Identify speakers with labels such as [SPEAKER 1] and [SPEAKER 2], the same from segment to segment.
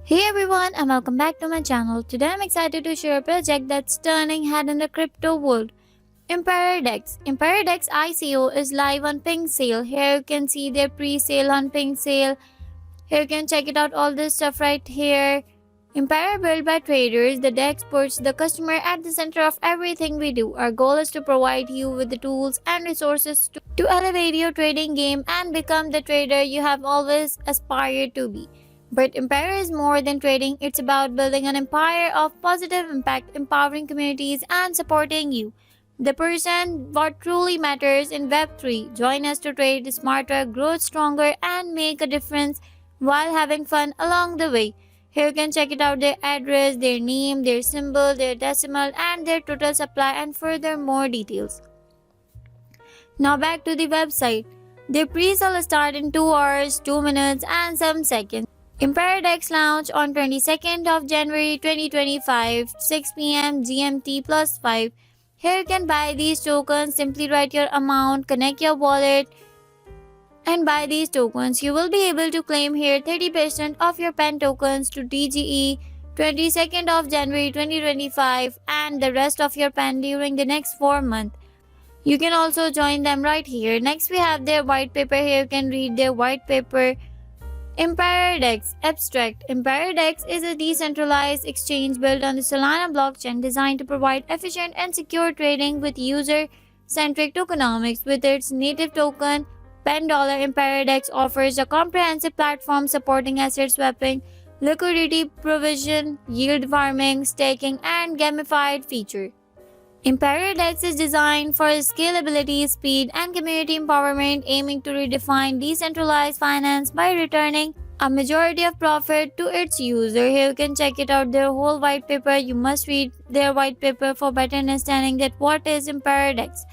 [SPEAKER 1] Hey everyone, and welcome back to my channel. Today I'm excited to share a project that's turning head in the crypto world. Empire Dex ICO is live on Pink Sale. Here you can see their pre-sale on Pink Sale. Here you can check it out, all this stuff right here. Empire built by traders, the DEX puts the customer at the center of everything we do. Our goal is to provide you with the tools and resources to elevate your trading game and become the trader you have always aspired to be. But Empire is more than trading, it's about building an empire of positive impact, empowering communities, and supporting you. The person what truly matters in Web3. Join us to trade smarter, grow stronger, and make a difference while having fun along the way. Here you can check it out, their address, their name, their symbol, their decimal, and their total supply, and further more details. Now back to the website. Their pre-sale start in 2 hours, 2 minutes, and some seconds. Empire Dex launch on 22nd of January 2025, 6 p.m. GMT plus 5. Here you can buy these tokens. Simply write your amount, connect your wallet, and buy these tokens. You will be able to claim here 30% of your PEN tokens to TGE 22nd of January 2025 and the rest of your PEN during the next 4 months. You can also join them right here. Next we have their white paper. Here you can read their white paper. Empire Dex Abstract. Empire Dex is a decentralized exchange built on the Solana blockchain designed to provide efficient and secure trading with user-centric tokenomics. With its native token, $10, Empire Dex offers a comprehensive platform supporting asset swapping, liquidity provision, yield farming, staking, and gamified features. Empire Dex is designed for scalability, speed, and community empowerment, aiming to redefine decentralized finance by returning a majority of profit to its user. Here you can check it out, their whole white paper. You must read their white paper for better understanding that what is Empire Dex.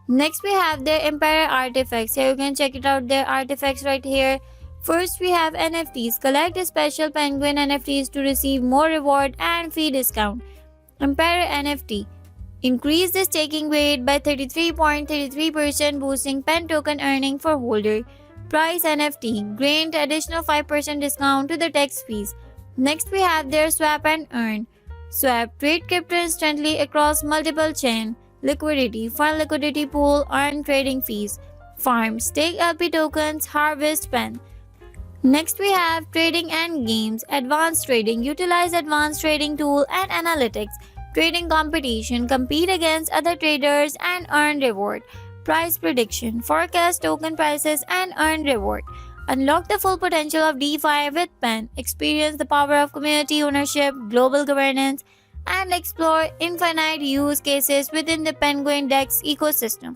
[SPEAKER 1] Next we have their Empire Artifacts. Here you can check it out, their artifacts right here. First we have NFTs. Collect special penguin NFTs to receive more reward and fee discount. Empire NFT. Increase the staking rate by 33.33%, boosting PEN token earning for holder. Price NFT. Grant additional 5% discount to the tax fees. Next we have their Swap and Earn. Swap. Trade crypto instantly across multiple chain. Liquidity. Fund liquidity pool. Earn trading fees. Farm. Stake LP tokens. Harvest PEN. Next we have Trading and Games. Advanced Trading. Utilize advanced trading tool and analytics. Trading competition, compete against other traders and earn reward. Price prediction, forecast token prices and earn reward. Unlock the full potential of DeFi with PEN. Experience the power of community ownership, global governance, and explore infinite use cases within the Penguin Dex ecosystem.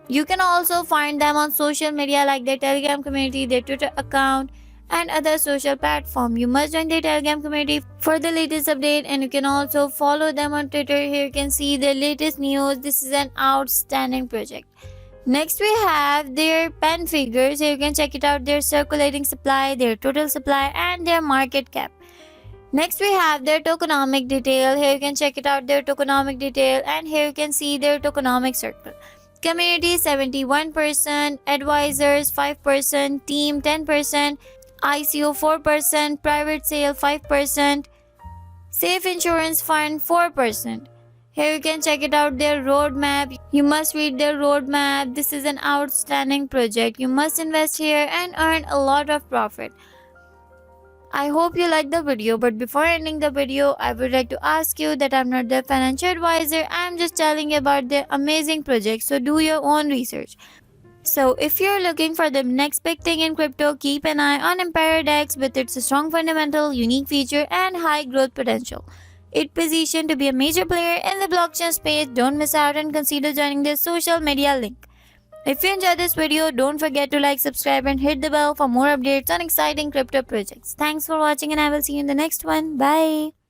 [SPEAKER 1] You can also find them on social media like their Telegram community, their Twitter account, and other social platform. You must join the Telegram community for the latest update, and you can also follow them on Twitter. Here you can see the latest news. This is an outstanding project. Next we have their PEN figures. Here you can check it out, their circulating supply, their total supply, and their market cap. Next we have their tokenomic detail. Here you can check it out, their tokenomic detail, and here you can see their tokenomic circle. Community 71%, advisors 5%, team 10%, ICO 4%, private sale 5%, safe insurance fund 4%. Here you can check it out, their roadmap. You must read their roadmap. This is an outstanding project. You must invest here and earn a lot of profit. I hope you liked the video, but before ending the video, I would like to ask you that I'm not the financial advisor. I'm just telling you about the amazing project, so do your own research. So if you're looking for the next big thing in crypto, keep an eye on Empire Dex with its strong fundamental, unique feature, and high growth potential. It's positioned to be a major player in the blockchain space. Don't miss out and consider joining their social media link. If you enjoyed this video, don't forget to like, subscribe, and hit the bell for more updates on exciting crypto projects. Thanks for watching, and I will see you in the next one. Bye.